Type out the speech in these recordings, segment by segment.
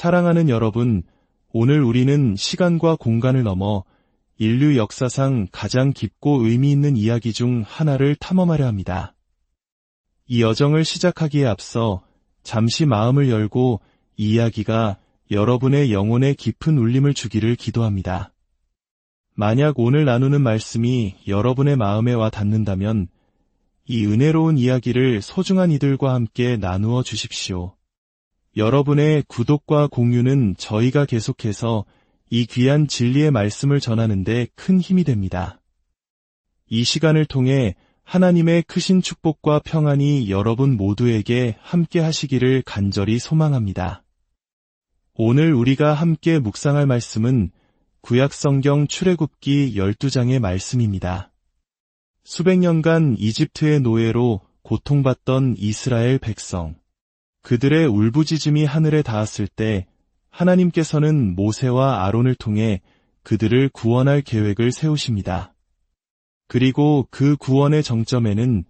사랑하는 여러분, 오늘 우리는 시간과 공간을 넘어 인류 역사상 가장 깊고 의미 있는 이야기 중 하나를 탐험하려 합니다. 이 여정을 시작하기에 앞서 잠시 마음을 열고 이 이야기가 여러분의 영혼에 깊은 울림을 주기를 기도합니다. 만약 오늘 나누는 말씀이 여러분의 마음에 와 닿는다면 이 은혜로운 이야기를 소중한 이들과 함께 나누어 주십시오. 여러분의 구독과 공유는 저희가 계속해서 이 귀한 진리의 말씀을 전하는 데 큰 힘이 됩니다. 이 시간을 통해 하나님의 크신 축복과 평안이 여러분 모두에게 함께 하시기를 간절히 소망합니다. 오늘 우리가 함께 묵상할 말씀은 구약성경 출애굽기 12장의 말씀입니다. 수백 년간 이집트의 노예로 고통받던 이스라엘 백성. 그들의 울부짖음이 하늘에 닿았을 때 하나님께서는 모세와 아론을 통해 그들을 구원할 계획을 세우십니다. 그리고 그 구원의 정점에는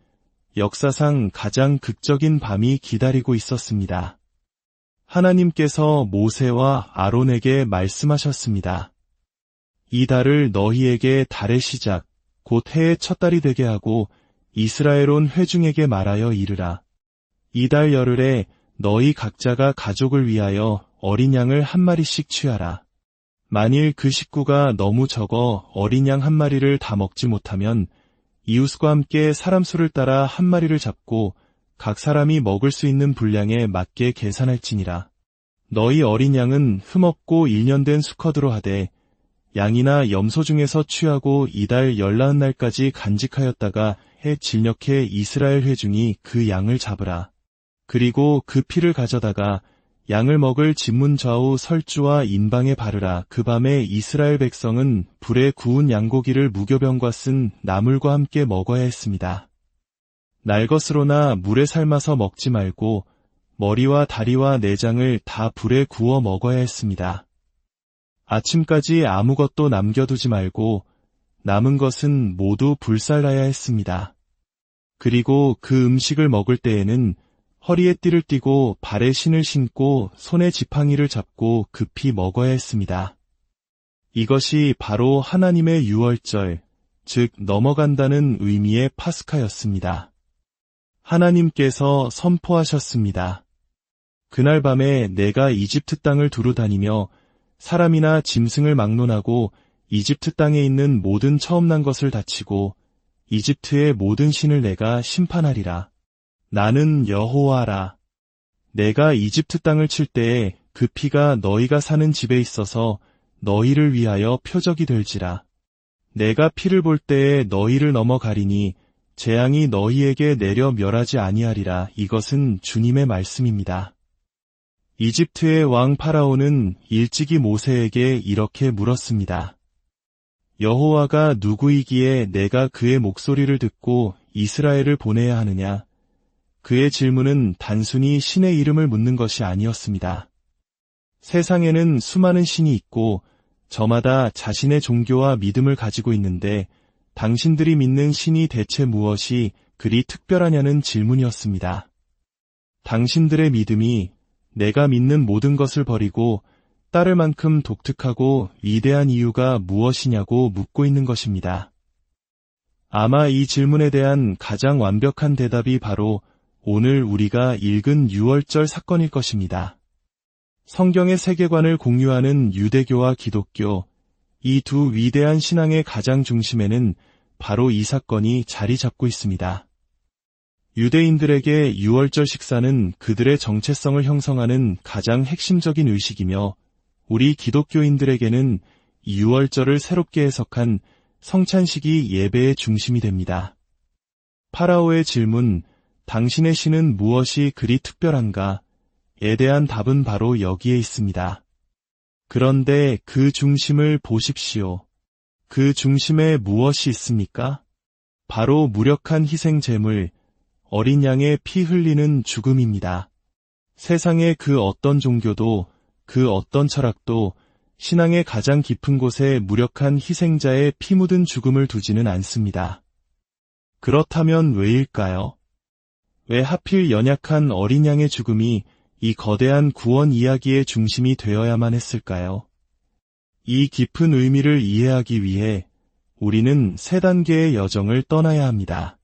역사상 가장 극적인 밤이 기다리고 있었습니다. 하나님께서 모세와 아론에게 말씀하셨습니다. 이 달을 너희에게 달의 시작, 곧 해의 첫 달이 되게 하고 이스라엘 온 회중에게 말하여 이르라. 이 달 열흘에 너희 각자가 가족을 위하여 어린 양을 한 마리씩 취하라. 만일 그 식구가 너무 적어 어린 양 한 마리를 다 먹지 못하면 이웃과 함께 사람 수를 따라 한 마리를 잡고 각 사람이 먹을 수 있는 분량에 맞게 계산할지니라. 너희 어린 양은 흠없고 1년 된 수컷으로 하되 양이나 염소 중에서 취하고 이달 14날까지 간직하였다가 해 질녘에 이스라엘 회중이 그 양을 잡으라. 그리고 그 피를 가져다가 양을 먹을 진문 좌우 설주와 인방에 바르라. 그 밤에 이스라엘 백성은 불에 구운 양고기를 무교병과 쓴 나물과 함께 먹어야 했습니다. 날 것으로나 물에 삶아서 먹지 말고 머리와 다리와 내장을 다 불에 구워 먹어야 했습니다. 아침까지 아무것도 남겨두지 말고 남은 것은 모두 불살라야 했습니다. 그리고 그 음식을 먹을 때에는 허리에 띠를 띠고 발에 신을 신고 손에 지팡이를 잡고 급히 먹어야 했습니다. 이것이 바로 하나님의 유월절, 즉 넘어간다는 의미의 파스카였습니다. 하나님께서 선포하셨습니다. 그날 밤에 내가 이집트 땅을 두루 다니며 사람이나 짐승을 막론하고 이집트 땅에 있는 모든 처음 난 것을 다치고 이집트의 모든 신을 내가 심판하리라. 나는 여호와라. 내가 이집트 땅을 칠 때에 그 피가 너희가 사는 집에 있어서 너희를 위하여 표적이 될지라. 내가 피를 볼 때에 너희를 넘어가리니 재앙이 너희에게 내려 멸하지 아니하리라. 이것은 주님의 말씀입니다. 이집트의 왕 파라오는 일찍이 모세에게 이렇게 물었습니다. 여호와가 누구이기에 내가 그의 목소리를 듣고 이스라엘을 보내야 하느냐? 그의 질문은 단순히 신의 이름을 묻는 것이 아니었습니다. 세상에는 수많은 신이 있고 저마다 자신의 종교와 믿음을 가지고 있는데 당신들이 믿는 신이 대체 무엇이 그리 특별하냐는 질문이었습니다. 당신들의 믿음이 내가 믿는 모든 것을 버리고 따를 만큼 독특하고 위대한 이유가 무엇이냐고 묻고 있는 것입니다. 아마 이 질문에 대한 가장 완벽한 대답이 바로 오늘 우리가 읽은 유월절 사건일 것입니다. 성경의 세계관을 공유하는 유대교와 기독교, 이 두 위대한 신앙의 가장 중심에는 바로 이 사건이 자리 잡고 있습니다. 유대인들에게 유월절 식사는 그들의 정체성을 형성하는 가장 핵심적인 의식이며 우리 기독교인들에게는 이 유월절을 새롭게 해석한 성찬식이 예배의 중심이 됩니다. 파라오의 질문, 당신의 신은 무엇이 그리 특별한가? 에 대한 답은 바로 여기에 있습니다. 그런데 그 중심을 보십시오. 그 중심에 무엇이 있습니까? 바로 무력한 희생 제물, 어린 양의 피 흘리는 죽음입니다. 세상의 그 어떤 종교도, 그 어떤 철학도 신앙의 가장 깊은 곳에 무력한 희생자의 피 묻은 죽음을 두지는 않습니다. 그렇다면 왜일까요? 왜 하필 연약한 어린 양의 죽음이 이 거대한 구원 이야기의 중심이 되어야만 했을까요? 이 깊은 의미를 이해하기 위해 우리는 세 단계의 여정을 떠나야 합니다.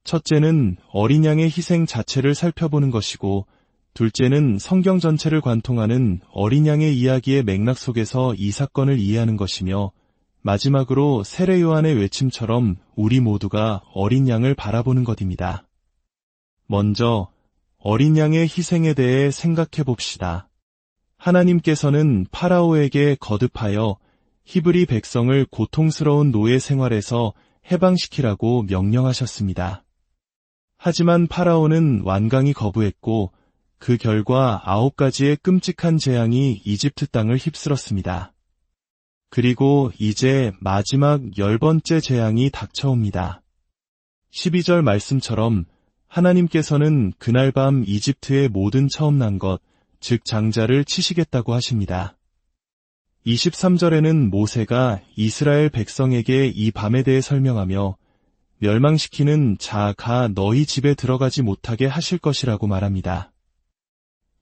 첫째는 어린 양의 희생 자체를 살펴보는 것이고, 둘째는 성경 전체를 관통하는 어린 양의 이야기의 맥락 속에서 이 사건을 이해하는 것이며, 마지막으로 세례 요한의 외침처럼 우리 모두가 어린 양을 바라보는 것입니다. 먼저 어린 양의 희생에 대해 생각해 봅시다. 하나님께서는 파라오에게 거듭하여 히브리 백성을 고통스러운 노예 생활에서 해방시키라고 명령하셨습니다. 하지만 파라오는 완강히 거부했고 그 결과 9가지의 끔찍한 재앙이 이집트 땅을 휩쓸었습니다. 그리고 이제 마지막 10번째 재앙이 닥쳐옵니다. 12절 말씀처럼 하나님께서는 그날 밤 이집트의 모든 처음 난 것, 즉 장자를 치시겠다고 하십니다. 23절에는 모세가 이스라엘 백성에게 이 밤에 대해 설명하며 멸망시키는 자가 너희 집에 들어가지 못하게 하실 것이라고 말합니다.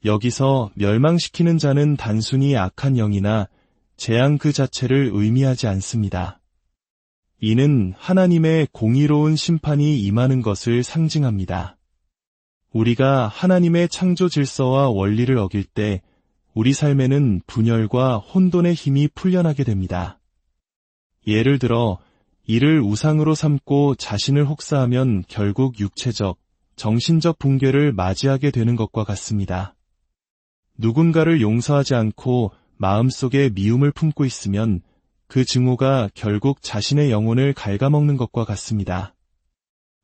여기서 멸망시키는 자는 단순히 악한 영이나 재앙 그 자체를 의미하지 않습니다. 이는 하나님의 공의로운 심판이 임하는 것을 상징합니다. 우리가 하나님의 창조 질서와 원리를 어길 때 우리 삶에는 분열과 혼돈의 힘이 풀려나게 됩니다. 예를 들어 이를 우상으로 삼고 자신을 혹사하면 결국 육체적, 정신적 붕괴를 맞이하게 되는 것과 같습니다. 누군가를 용서하지 않고 마음속에 미움을 품고 있으면 그 증오가 결국 자신의 영혼을 갉아먹는 것과 같습니다.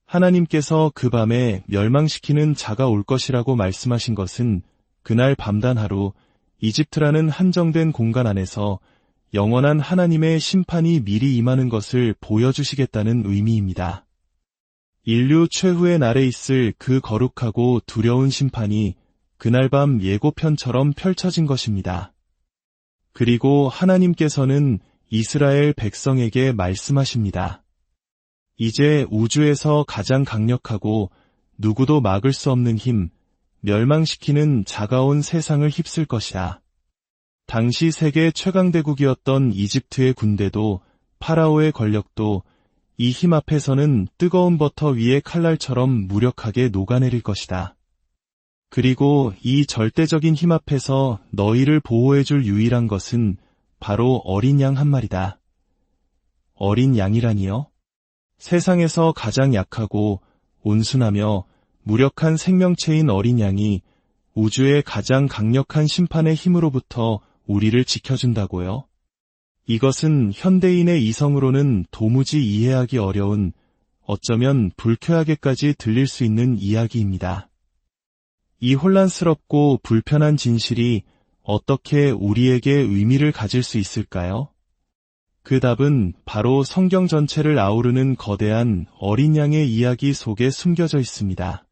하나님께서 그 밤에 멸망시키는 자가 올 것이라고 말씀하신 것은 그날 밤단 하루 이집트라는 한정된 공간 안에서 영원한 하나님의 심판이 미리 임하는 것을 보여주시겠다는 의미입니다. 인류 최후의 날에 있을 그 거룩하고 두려운 심판이 그날 밤 예고편처럼 펼쳐진 것입니다. 그리고 하나님께서는 이스라엘 백성에게 말씀하십니다. 이제 우주에서 가장 강력하고 누구도 막을 수 없는 힘, 멸망시키는 자가 온 세상을 휩쓸 것이다. 당시 세계 최강대국이었던 이집트의 군대도 파라오의 권력도 이 힘 앞에서는 뜨거운 버터 위의 칼날처럼 무력하게 녹아내릴 것이다. 그리고 이 절대적인 힘 앞에서 너희를 보호해줄 유일한 것은 바로 어린 양 한 마리다. 어린 양이라니요? 세상에서 가장 약하고 온순하며 무력한 생명체인 어린 양이 우주의 가장 강력한 심판의 힘으로부터 우리를 지켜준다고요? 이것은 현대인의 이성으로는 도무지 이해하기 어려운, 어쩌면 불쾌하게까지 들릴 수 있는 이야기입니다. 이 혼란스럽고 불편한 진실이 어떻게 우리에게 의미를 가질 수 있을까요? 그 답은 바로 성경 전체를 아우르는 거대한 어린 양의 이야기 속에 숨겨져 있습니다.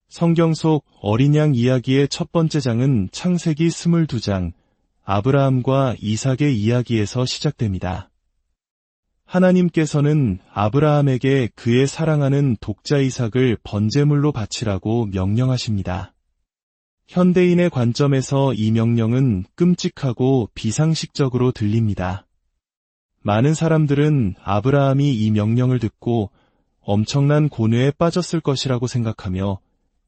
성경 속 어린 양 이야기의 첫 번째 장은 창세기 22장, 아브라함과 이삭의 이야기에서 시작됩니다. 하나님께서는 아브라함에게 그의 사랑하는 독자 이삭을 번제물로 바치라고 명령하십니다. 현대인의 관점에서 이 명령은 끔찍하고 비상식적으로 들립니다. 많은 사람들은 아브라함이 이 명령을 듣고 엄청난 고뇌에 빠졌을 것이라고 생각하며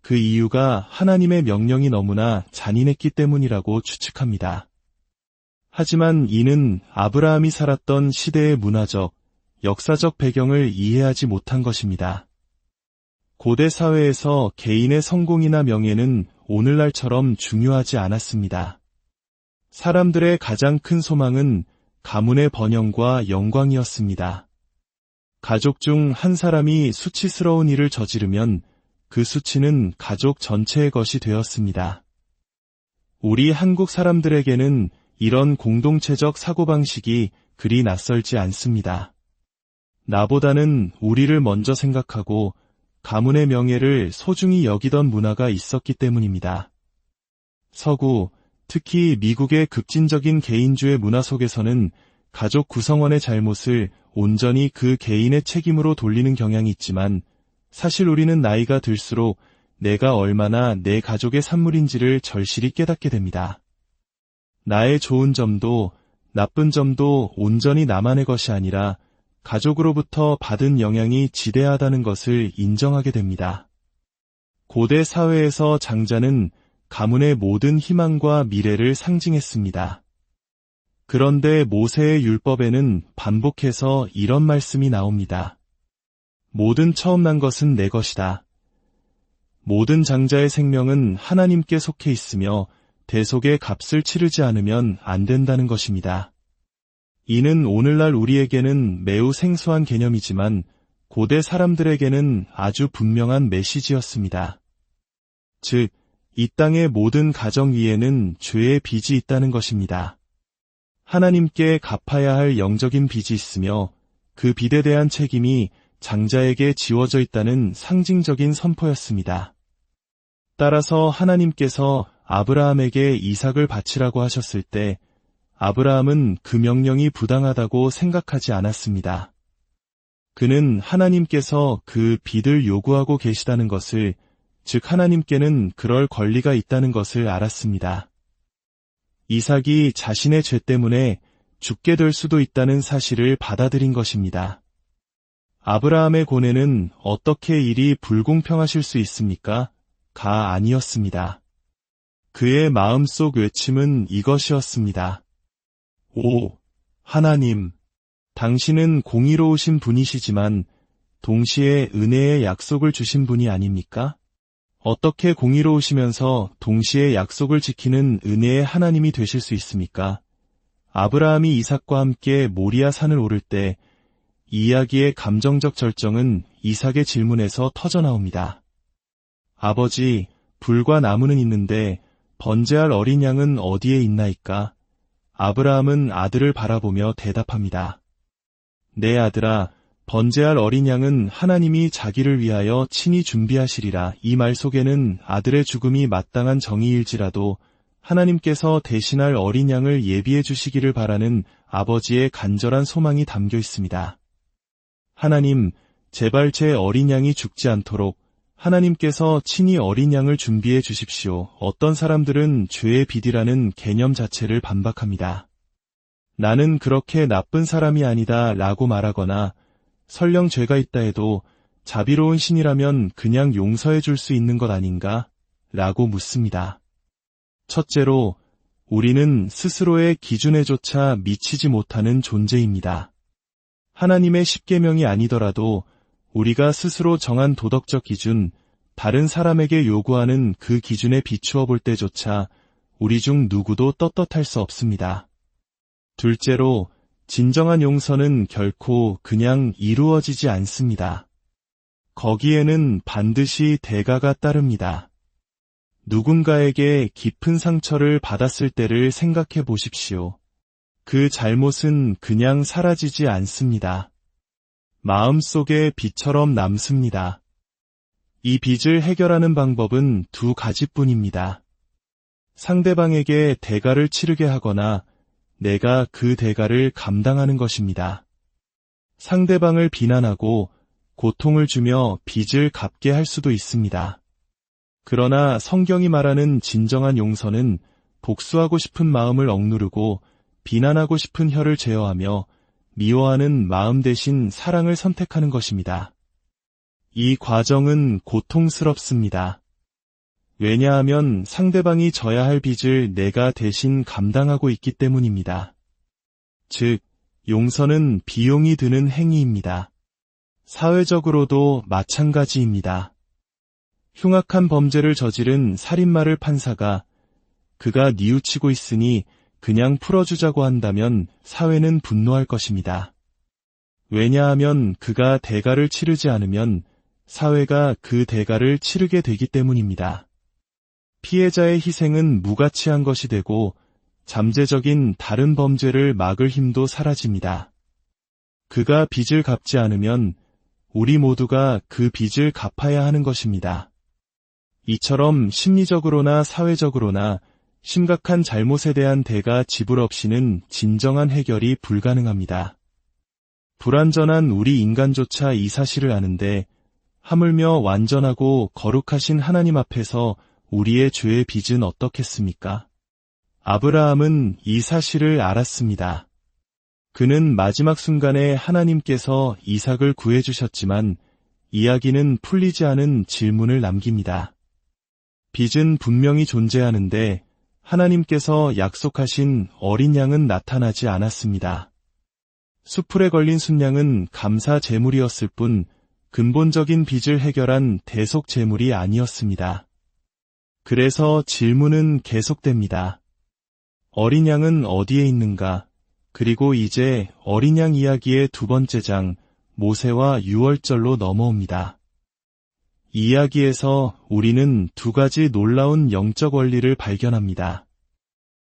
그 이유가 하나님의 명령이 너무나 잔인했기 때문이라고 추측합니다. 하지만 이는 아브라함이 살았던 시대의 문화적, 역사적 배경을 이해하지 못한 것입니다. 고대 사회에서 개인의 성공이나 명예는 오늘날처럼 중요하지 않았습니다. 사람들의 가장 큰 소망은 가문의 번영과 영광이었습니다. 가족 중 한 사람이 수치스러운 일을 저지르면 그 수치는 가족 전체의 것이 되었습니다. 우리 한국 사람들에게는 이런 공동체적 사고방식이 그리 낯설지 않습니다. 나보다는 우리를 먼저 생각하고 가문의 명예를 소중히 여기던 문화가 있었기 때문입니다. 서구, 특히 미국의 급진적인 개인주의 문화 속에서는 가족 구성원의 잘못을 온전히 그 개인의 책임으로 돌리는 경향이 있지만 사실 우리는 나이가 들수록 내가 얼마나 내 가족의 산물인지를 절실히 깨닫게 됩니다. 나의 좋은 점도 나쁜 점도 온전히 나만의 것이 아니라 가족으로부터 받은 영향이 지대하다는 것을 인정하게 됩니다. 고대 사회에서 장자는 가문의 모든 희망과 미래를 상징했습니다. 그런데 모세의 율법에는 반복해서 이런 말씀이 나옵니다. 모든 처음 난 것은 내 것이다. 모든 장자의 생명은 하나님께 속해 있으며 대속의 값을 치르지 않으면 안 된다는 것입니다. 이는 오늘날 우리에게는 매우 생소한 개념이지만 고대 사람들에게는 아주 분명한 메시지였습니다. 즉, 이 땅의 모든 가정 위에는 죄의 빚이 있다는 것입니다. 하나님께 갚아야 할 영적인 빚이 있으며 그 빚에 대한 책임이 장자에게 지워져 있다는 상징적인 선포였습니다. 따라서 하나님께서 아브라함에게 이삭을 바치라고 하셨을 때 아브라함은 그 명령이 부당하다고 생각하지 않았습니다. 그는 하나님께서 그 빚을 요구하고 계시다는 것을, 즉 하나님께는 그럴 권리가 있다는 것을 알았습니다. 이삭이 자신의 죄 때문에 죽게 될 수도 있다는 사실을 받아들인 것입니다. 아브라함의 고뇌는 어떻게 일이 불공평하실 수 있습니까? 가 아니었습니다. 그의 마음속 외침은 이것이었습니다. 오, 하나님, 당신은 공의로우신 분이시지만 동시에 은혜의 약속을 주신 분이 아닙니까? 어떻게 공의로우시면서 동시에 약속을 지키는 은혜의 하나님이 되실 수 있습니까? 아브라함이 이삭과 함께 모리아 산을 오를 때 이 이야기의 감정적 절정은 이삭의 질문에서 터져나옵니다. 아버지, 불과 나무는 있는데 번제할 어린 양은 어디에 있나이까? 아브라함은 아들을 바라보며 대답합니다. 내 아들아, 번제할 어린 양은 하나님이 자기를 위하여 친히 준비하시리라. 이 말 속에는 아들의 죽음이 마땅한 정의일지라도 하나님께서 대신할 어린 양을 예비해 주시기를 바라는 아버지의 간절한 소망이 담겨 있습니다. 하나님, 제발 제 어린 양이 죽지 않도록 하나님께서 친히 어린 양을 준비해 주십시오. 어떤 사람들은 죄의 빚이라는 개념 자체를 반박합니다. 나는 그렇게 나쁜 사람이 아니다 라고 말하거나 설령 죄가 있다 해도 자비로운 신이라면 그냥 용서해 줄 수 있는 것 아닌가? 라고 묻습니다. 첫째로, 우리는 스스로의 기준에조차 미치지 못하는 존재입니다. 하나님의 십계명이 아니더라도 우리가 스스로 정한 도덕적 기준, 다른 사람에게 요구하는 그 기준에 비추어 볼 때조차 우리 중 누구도 떳떳할 수 없습니다. 둘째로, 진정한 용서는 결코 그냥 이루어지지 않습니다. 거기에는 반드시 대가가 따릅니다. 누군가에게 깊은 상처를 받았을 때를 생각해 보십시오. 그 잘못은 그냥 사라지지 않습니다. 마음속에 빚처럼 남습니다. 이 빚을 해결하는 방법은 두 가지뿐입니다. 상대방에게 대가를 치르게 하거나 내가 그 대가를 감당하는 것입니다. 상대방을 비난하고 고통을 주며 빚을 갚게 할 수도 있습니다. 그러나 성경이 말하는 진정한 용서는 복수하고 싶은 마음을 억누르고 비난하고 싶은 혀를 제어하며 미워하는 마음 대신 사랑을 선택하는 것입니다. 이 과정은 고통스럽습니다. 왜냐하면 상대방이 져야 할 빚을 내가 대신 감당하고 있기 때문입니다. 즉, 용서는 비용이 드는 행위입니다. 사회적으로도 마찬가지입니다. 흉악한 범죄를 저지른 살인마를 판사가 그가 뉘우치고 있으니 그냥 풀어주자고 한다면 사회는 분노할 것입니다. 왜냐하면 그가 대가를 치르지 않으면 사회가 그 대가를 치르게 되기 때문입니다. 피해자의 희생은 무가치한 것이 되고 잠재적인 다른 범죄를 막을 힘도 사라집니다. 그가 빚을 갚지 않으면 우리 모두가 그 빚을 갚아야 하는 것입니다. 이처럼 심리적으로나 사회적으로나 심각한 잘못에 대한 대가 지불 없이는 진정한 해결이 불가능합니다. 불완전한 우리 인간조차 이 사실을 아는데 하물며 완전하고 거룩하신 하나님 앞에서 우리의 죄의 빚은 어떻겠습니까? 아브라함은 이 사실을 알았습니다. 그는 마지막 순간에 하나님께서 이삭을 구해주셨지만 이야기는 풀리지 않은 질문을 남깁니다. 빚은 분명히 존재하는데 하나님께서 약속하신 어린 양은 나타나지 않았습니다. 수풀에 걸린 순양은 감사 제물이었을 뿐 근본적인 빚을 해결한 대속 제물이 아니었습니다. 그래서 질문은 계속됩니다. 어린 양은 어디에 있는가? 그리고 이제 어린 양 이야기의 두 번째 장, 모세와 유월절로 넘어옵니다. 이 이야기에서 우리는 두 가지 놀라운 영적 원리를 발견합니다.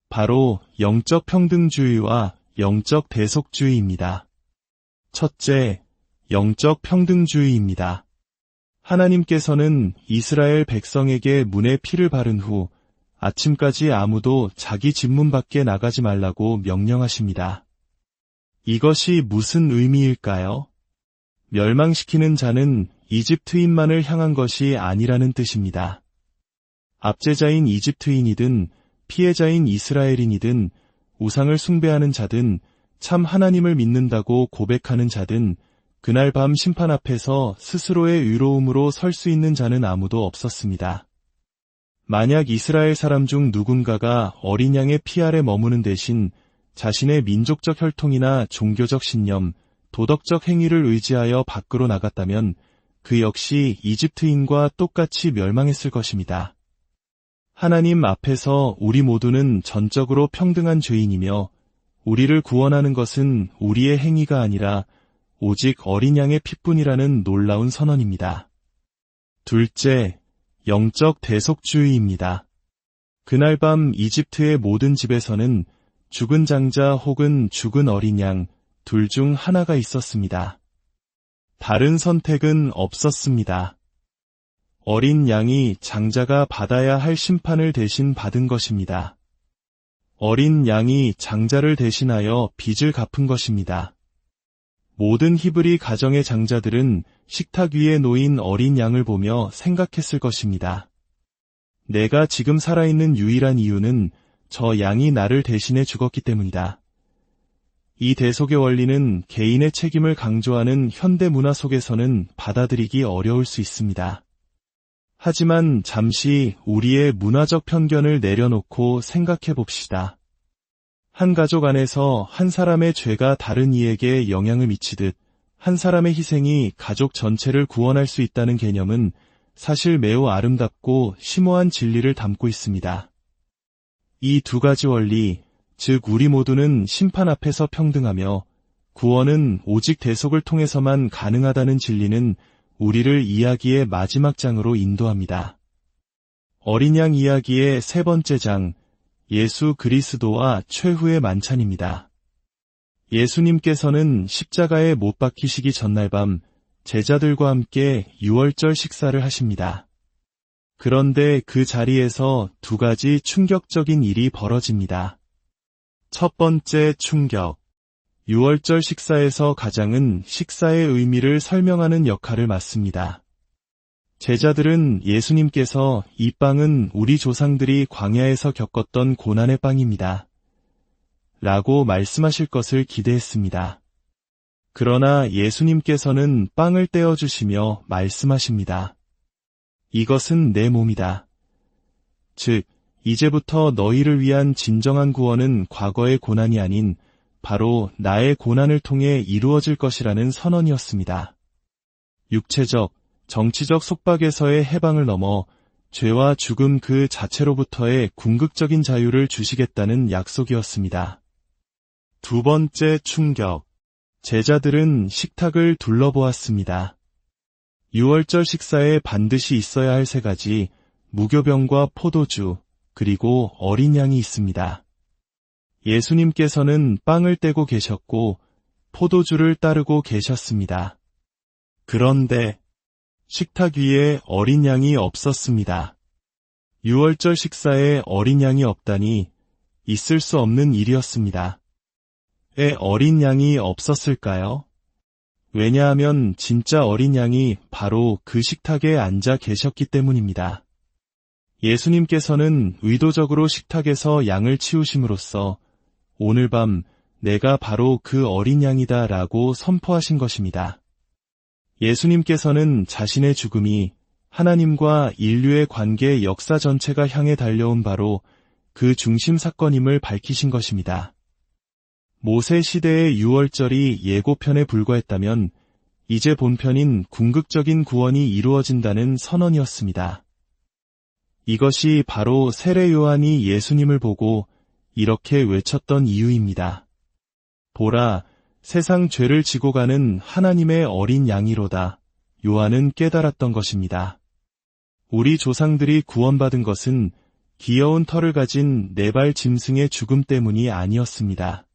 바로 영적 평등주의와 영적 대속주의입니다. 첫째, 영적 평등주의입니다. 하나님께서는 이스라엘 백성에게 문에 피를 바른 후 아침까지 아무도 자기 집문 밖에 나가지 말라고 명령하십니다. 이것이 무슨 의미일까요? 멸망시키는 자는 이집트인만을 향한 것이 아니라는 뜻입니다. 압제자인 이집트인이든 피해자인 이스라엘인이든 우상을 숭배하는 자든 참 하나님을 믿는다고 고백하는 자든 그날 밤 심판 앞에서 스스로의 의로움으로 설 수 있는 자는 아무도 없었습니다. 만약 이스라엘 사람 중 누군가가 어린 양의 피 아래 머무는 대신 자신의 민족적 혈통이나 종교적 신념, 도덕적 행위를 의지하여 밖으로 나갔다면 그 역시 이집트인과 똑같이 멸망했을 것입니다. 하나님 앞에서 우리 모두는 전적으로 평등한 죄인이며 우리를 구원하는 것은 우리의 행위가 아니라 오직 어린 양의 피뿐이라는 놀라운 선언입니다. 둘째, 영적 대속주의입니다. 그날 밤 이집트의 모든 집에서는 죽은 장자 혹은 죽은 어린 양 둘 중 하나가 있었습니다. 다른 선택은 없었습니다. 어린 양이 장자가 받아야 할 심판을 대신 받은 것입니다. 어린 양이 장자를 대신하여 빚을 갚은 것입니다. 모든 히브리 가정의 장자들은 식탁 위에 놓인 어린 양을 보며 생각했을 것입니다. 내가 지금 살아있는 유일한 이유는 저 양이 나를 대신해 죽었기 때문이다. 이 대속의 원리는 개인의 책임을 강조하는 현대 문화 속에서는 받아들이기 어려울 수 있습니다. 하지만 잠시 우리의 문화적 편견을 내려놓고 생각해 봅시다. 한 가족 안에서 한 사람의 죄가 다른 이에게 영향을 미치듯 한 사람의 희생이 가족 전체를 구원할 수 있다는 개념은 사실 매우 아름답고 심오한 진리를 담고 있습니다. 이 두 가지 원리, 즉 우리 모두는 심판 앞에서 평등하며 구원은 오직 대속을 통해서만 가능하다는 진리는 우리를 이야기의 마지막 장으로 인도합니다. 어린 양 이야기의 세 번째 장, 예수 그리스도와 최후의 만찬입니다. 예수님께서는 십자가에 못 박히시기 전날 밤 제자들과 함께 유월절 식사를 하십니다. 그런데 그 자리에서 두 가지 충격적인 일이 벌어집니다. 첫 번째 충격. 유월절 식사에서 가장은 식사의 의미를 설명하는 역할을 맡습니다. 제자들은 예수님께서 이 빵은 우리 조상들이 광야에서 겪었던 고난의 빵입니다. 라고 말씀하실 것을 기대했습니다. 그러나 예수님께서는 빵을 떼어주시며 말씀하십니다. 이것은 내 몸이다. 즉, 이제부터 너희를 위한 진정한 구원은 과거의 고난이 아닌 바로 나의 고난을 통해 이루어질 것이라는 선언이었습니다. 육체적, 정치적 속박에서의 해방을 넘어 죄와 죽음 그 자체로부터의 궁극적인 자유를 주시겠다는 약속이었습니다. 두 번째 충격. 제자들은 식탁을 둘러보았습니다. 유월절 식사에 반드시 있어야 할 세 가지, 무교병과 포도주, 그리고 어린 양이 있습니다. 예수님께서는 빵을 떼고 계셨고 포도주를 따르고 계셨습니다. 그런데 식탁 위에 어린 양이 없었습니다. 유월절 식사에 어린 양이 없다니 있을 수 없는 일이었습니다. 왜 어린 양이 없었을까요? 왜냐하면 진짜 어린 양이 바로 그 식탁에 앉아 계셨기 때문입니다. 예수님께서는 의도적으로 식탁에서 양을 치우심으로써 오늘 밤 내가 바로 그 어린 양이다 라고 선포하신 것입니다. 예수님께서는 자신의 죽음이 하나님과 인류의 관계 역사 전체가 향해 달려온 바로 그 중심 사건임을 밝히신 것입니다. 모세 시대의 유월절이 예고편에 불과했다면 이제 본편인 궁극적인 구원이 이루어진다는 선언이었습니다. 이것이 바로 세례 요한이 예수님을 보고 이렇게 외쳤던 이유입니다. 보라, 세상 죄를 지고 가는 하나님의 어린 양이로다. 요한은 깨달았던 것입니다. 우리 조상들이 구원받은 것은 귀여운 털을 가진 4발 짐승의 죽음 때문이 아니었습니다.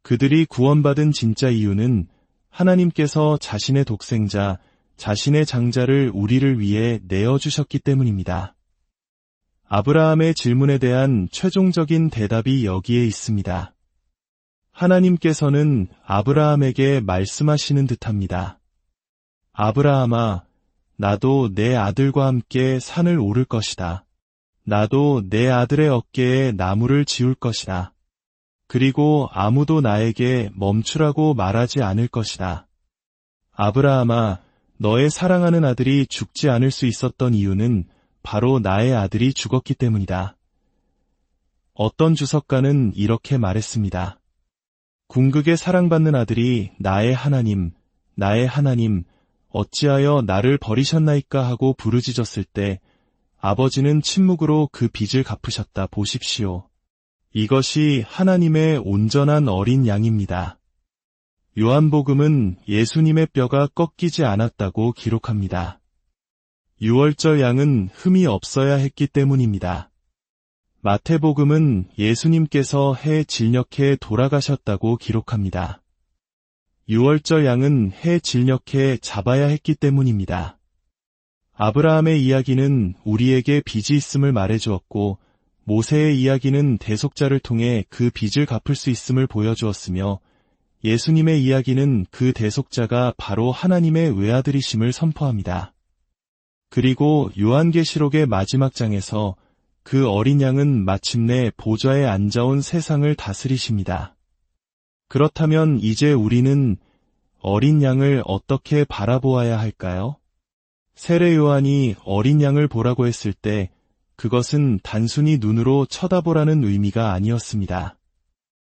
그들이 구원받은 진짜 이유는 하나님께서 자신의 독생자, 자신의 장자를 우리를 위해 내어주셨기 때문입니다. 아브라함의 질문에 대한 최종적인 대답이 여기에 있습니다. 하나님께서는 아브라함에게 말씀하시는 듯합니다. 아브라함아, 나도 내 아들과 함께 산을 오를 것이다. 나도 내 아들의 어깨에 나무를 지울 것이다. 그리고 아무도 나에게 멈추라고 말하지 않을 것이다. 아브라함아, 너의 사랑하는 아들이 죽지 않을 수 있었던 이유는 바로 나의 아들이 죽었기 때문이다. 어떤 주석가는 이렇게 말했습니다. 궁극의 사랑받는 아들이 나의 하나님, 어찌하여 나를 버리셨나이까 하고 부르짖었을 때 아버지는 침묵으로 그 빚을 갚으셨다 보십시오. 이것이 하나님의 온전한 어린 양입니다. 요한복음은 예수님의 뼈가 꺾이지 않았다고 기록합니다. 유월절 양은 흠이 없어야 했기 때문입니다. 마태복음은 예수님께서 해 질녘에 돌아가셨다고 기록합니다. 유월절 양은 해 질녘에 잡아야 했기 때문입니다. 아브라함의 이야기는 우리에게 빚이 있음을 말해주었고 모세의 이야기는 대속자를 통해 그 빚을 갚을 수 있음을 보여주었으며 예수님의 이야기는 그 대속자가 바로 하나님의 외아들이심을 선포합니다. 그리고 요한계시록의 마지막 장에서 그 어린 양은 마침내 보좌에 앉아온 세상을 다스리십니다. 그렇다면 이제 우리는 어린 양을 어떻게 바라보아야 할까요? 세례 요한이 어린 양을 보라고 했을 때 그것은 단순히 눈으로 쳐다보라는 의미가 아니었습니다.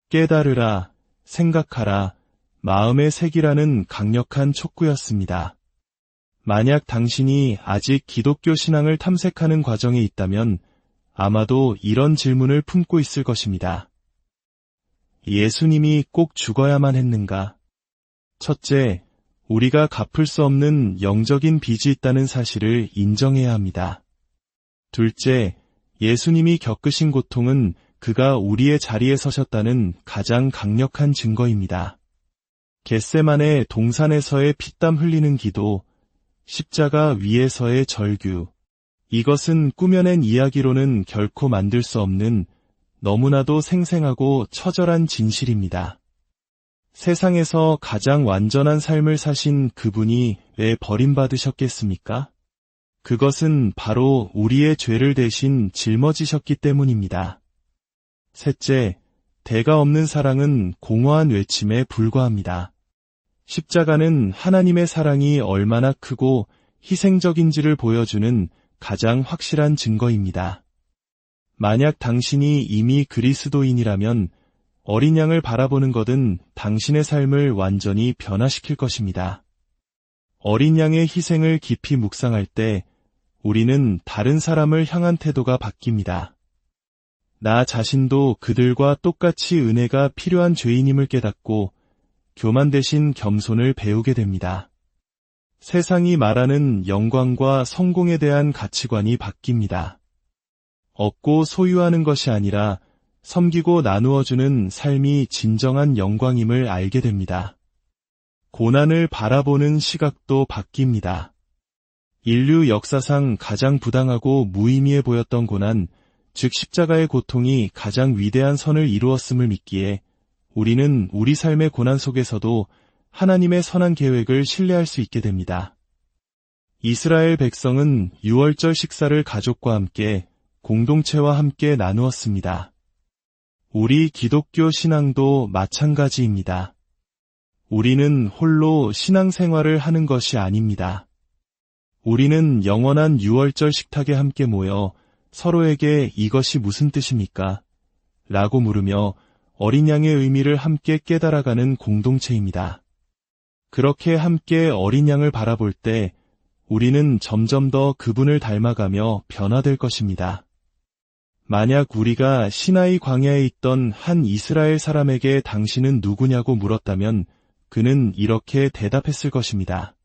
깨달으라, 생각하라, 마음에 새기라는 강력한 촉구였습니다. 만약 당신이 아직 기독교 신앙을 탐색하는 과정에 있다면 아마도 이런 질문을 품고 있을 것입니다. 예수님이 꼭 죽어야만 했는가? 첫째, 우리가 갚을 수 없는 영적인 빚이 있다는 사실을 인정해야 합니다. 둘째, 예수님이 겪으신 고통은 그가 우리의 자리에 서셨다는 가장 강력한 증거입니다. 겟세마네 동산에서의 피땀 흘리는 기도, 십자가 위에서의 절규, 이것은 꾸며낸 이야기로는 결코 만들 수 없는 너무나도 생생하고 처절한 진실입니다. 세상에서 가장 완전한 삶을 사신 그분이 왜 버림받으셨겠습니까? 그것은 바로 우리의 죄를 대신 짊어지셨기 때문입니다. 셋째, 대가 없는 사랑은 공허한 외침에 불과합니다. 십자가는 하나님의 사랑이 얼마나 크고 희생적인지를 보여주는 가장 확실한 증거입니다. 만약 당신이 이미 그리스도인이라면 어린 양을 바라보는 것은 당신의 삶을 완전히 변화시킬 것입니다. 어린 양의 희생을 깊이 묵상할 때 우리는 다른 사람을 향한 태도가 바뀝니다. 나 자신도 그들과 똑같이 은혜가 필요한 죄인임을 깨닫고 교만 대신 겸손을 배우게 됩니다. 세상이 말하는 영광과 성공에 대한 가치관이 바뀝니다. 얻고 소유하는 것이 아니라 섬기고 나누어주는 삶이 진정한 영광임을 알게 됩니다. 고난을 바라보는 시각도 바뀝니다. 인류 역사상 가장 부당하고 무의미해 보였던 고난, 즉 십자가의 고통이 가장 위대한 선을 이루었음을 믿기에 우리는 우리 삶의 고난 속에서도 하나님의 선한 계획을 신뢰할 수 있게 됩니다. 이스라엘 백성은 유월절 식사를 가족과 함께 공동체와 함께 나누었습니다. 우리 기독교 신앙도 마찬가지입니다. 우리는 홀로 신앙생활을 하는 것이 아닙니다. 우리는 영원한 유월절 식탁에 함께 모여 서로에게 이것이 무슨 뜻입니까? 라고 물으며 어린 양의 의미를 함께 깨달아가는 공동체입니다. 그렇게 함께 어린 양을 바라볼 때 우리는 점점 더 그분을 닮아가며 변화될 것입니다. 만약 우리가 시나이 광야에 있던 한 이스라엘 사람에게 당신은 누구냐고 물었다면 그는 이렇게 대답했을 것입니다.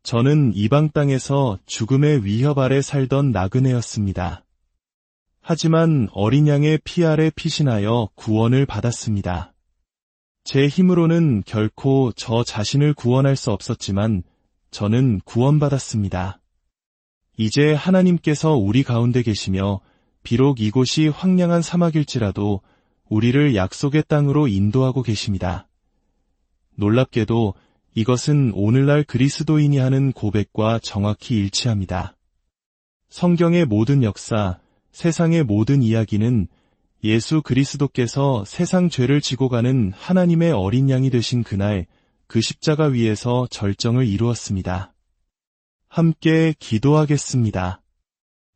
저는 이방 땅에서 죽음의 위협 아래 살던 나그네였습니다. 하지만 어린 양의 피 아래 피신하여 구원을 받았습니다. 제 힘으로는 결코 저 자신을 구원할 수 없었지만 저는 구원받았습니다. 이제 하나님께서 우리 가운데 계시며 비록 이곳이 황량한 사막일지라도 우리를 약속의 땅으로 인도하고 계십니다. 놀랍게도 이것은 오늘날 그리스도인이 하는 고백과 정확히 일치합니다. 성경의 모든 역사, 세상의 모든 이야기는 예수 그리스도께서 세상 죄를 지고 가는 하나님의 어린 양이 되신 그날 그 십자가 위에서 절정을 이루었습니다. 함께 기도하겠습니다.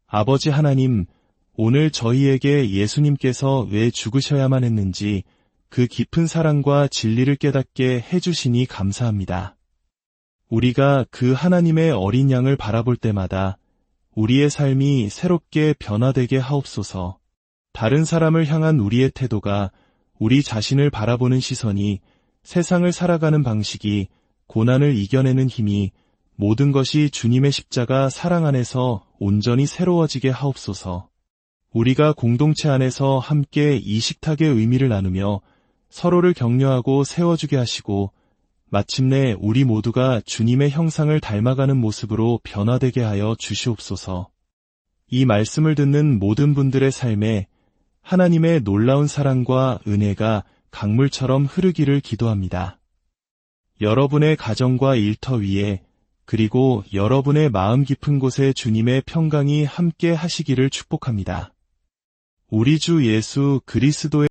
아버지 하나님, 오늘 저희에게 예수님께서 왜 죽으셔야만 했는지 그 깊은 사랑과 진리를 깨닫게 해주시니 감사합니다. 우리가 그 하나님의 어린 양을 바라볼 때마다 우리의 삶이 새롭게 변화되게 하옵소서. 다른 사람을 향한 우리의 태도가, 우리 자신을 바라보는 시선이, 세상을 살아가는 방식이, 고난을 이겨내는 힘이 모든 것이 주님의 십자가 사랑 안에서 온전히 새로워지게 하옵소서. 우리가 공동체 안에서 함께 이 식탁의 의미를 나누며 서로를 격려하고 세워주게 하시고 마침내 우리 모두가 주님의 형상을 닮아가는 모습으로 변화되게 하여 주시옵소서. 이 말씀을 듣는 모든 분들의 삶에 하나님의 놀라운 사랑과 은혜가 강물처럼 흐르기를 기도합니다. 여러분의 가정과 일터 위에 그리고 여러분의 마음 깊은 곳에 주님의 평강이 함께 하시기를 축복합니다. 우리 주 예수 그리스도의